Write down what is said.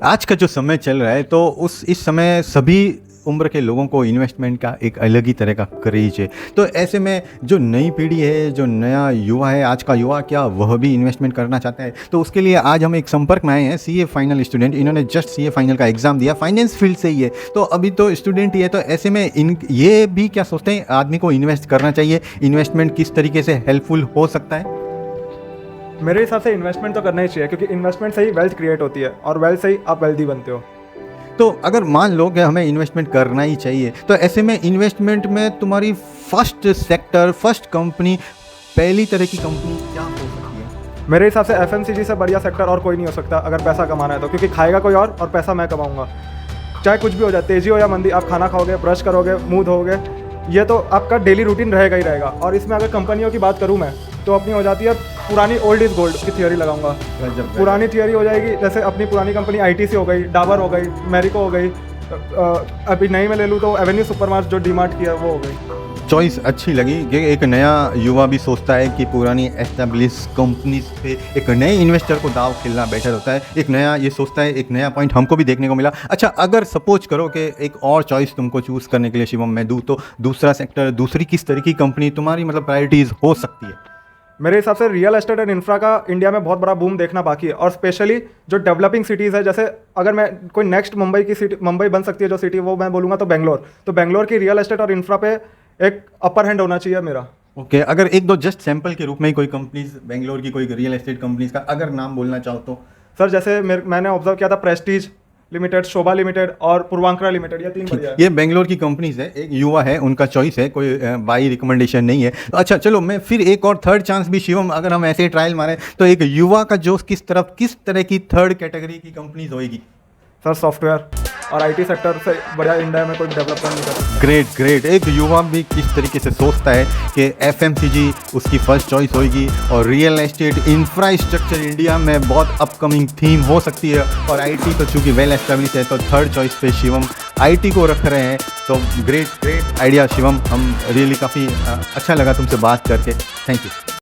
आज का जो समय चल रहा है तो इस समय सभी उम्र के लोगों को इन्वेस्टमेंट का एक अलग ही तरह का क्रेज है। तो ऐसे में जो नई पीढ़ी है, जो नया युवा है, आज का युवा क्या वह भी इन्वेस्टमेंट करना चाहता है। तो उसके लिए आज हम एक संपर्क में आए हैं सीए फाइनल स्टूडेंट। इन्होंने जस्ट सीए फाइनल का एग्ज़ाम दिया, फाइनेंस फील्ड से ही है, तो अभी तो स्टूडेंट ही है। तो ऐसे में ये भी क्या सोचते हैं आदमी को इन्वेस्ट करना चाहिए, इन्वेस्टमेंट किस तरीके से हेल्पफुल हो सकता है। मेरे हिसाब से इन्वेस्टमेंट तो करना ही चाहिए, क्योंकि इन्वेस्टमेंट से ही वेल्थ क्रिएट होती है और वेल्थ से ही आप वेल्दी बनते हो। तो अगर मान लो कि हमें इन्वेस्टमेंट करना ही चाहिए, तो ऐसे में इन्वेस्टमेंट में तुम्हारी फर्स्ट सेक्टर, फर्स्ट कंपनी, पहली तरह की कंपनी क्या हो सकती है। मेरे हिसाब से एफएमसीजी से बढ़िया सेक्टर और कोई नहीं हो सकता अगर पैसा कमाना है तो, क्योंकि खाएगा कोई और पैसा मैं कमाऊंगा। चाहे कुछ भी हो जाए, तेजी हो या मंदी, आप खाना खाओगे, ब्रश करोगे, मुंह धोगे, ये तो आपका डेली रूटीन रहेगा ही रहेगा। और इसमें अगर कंपनियों की बात करूँ मैं तो अपनी हो जाती है पुरानी ओल्ड इज गोल्ड की थियोरी लगाऊंगा। पुरानी थियोरी हो जाएगी, जैसे अपनी पुरानी कंपनी आईटीसी हो गई, डाबर हो गई, मैरिको हो गई, अभी नई में ले लूँ तो एवेन्यू सुपरमार्ट जो डीमार्ट की है वो हो गई। चॉइस अच्छी लगी कि एक नया युवा भी सोचता है कि पुरानी एस्टेब्लिश कंपनीज पे एक नए इन्वेस्टर को दाव खेलना बेटर होता है। एक नया ये सोचता है, एक नया पॉइंट हमको भी देखने को मिला। अच्छा, अगर सपोज करो कि एक और चॉइस तुमको चूज़ करने के लिए शिवम मैं दूँ, तो दूसरा सेक्टर, दूसरी किस तरह की कंपनी तुम्हारी मतलब प्रायोरिटीज़ हो सकती है। मेरे हिसाब से रियल एस्टेट एंड इंफ्रा का इंडिया में बहुत बड़ा बूम देखना बाकी है, और स्पेशली जो डेवलपिंग सिटीज़ है, जैसे अगर मैं कोई नेक्स्ट मुंबई की सिटी, मुंबई बन सकती है जो सिटी, वो मैं बोलूँगा तो बेंगलोर। तो बेंगलोर की रियल एस्टेट और इंफ्रा पे एक अपर हैंड होना चाहिए मेरा। ओके, अगर एक दो जस्ट सैंपल के रूप में ही कोई कंपनीज, बेंगलोर की कोई रियल एस्टेट कंपनीज का अगर नाम बोलना चाहो तो। सर जैसे मैंने ऑब्जर्व किया था प्रेस्टीज लिमिटेड, शोभा लिमिटेड और पूर्वांकरा लिमिटेड, ये 3 बढ़िया है। ये बेंगलोर की कंपनीज है, एक युवा है, उनका चॉइस है, कोई बाई रिकमेंडेशन नहीं है। अच्छा चलो, मैं फिर एक और थर्ड चांस भी शिवम, अगर हम ऐसे ट्रायल मारें तो एक युवा का जोश किस तरह की थर्ड कैटेगरी की कंपनीज होएगी। सर सॉफ्टवेयर और आईटी सेक्टर से बढ़िया इंडिया में कोई डेवलपमेंट नहीं करता। ग्रेट। एक युवा भी किस तरीके से सोचता है कि एफएमसीजी उसकी फर्स्ट चॉइस होगी, और रियल एस्टेट, इंफ्रास्ट्रक्चर इंडिया में बहुत अपकमिंग थीम हो सकती है, और आईटी तो चूँकि वेल एस्टेब्लिश है तो थर्ड चॉइस पे शिवम आईटी को रख रहे हैं। तो ग्रेट आइडिया शिवम, हम रियली काफ़ी अच्छा लगा तुमसे बात करके। Thank you.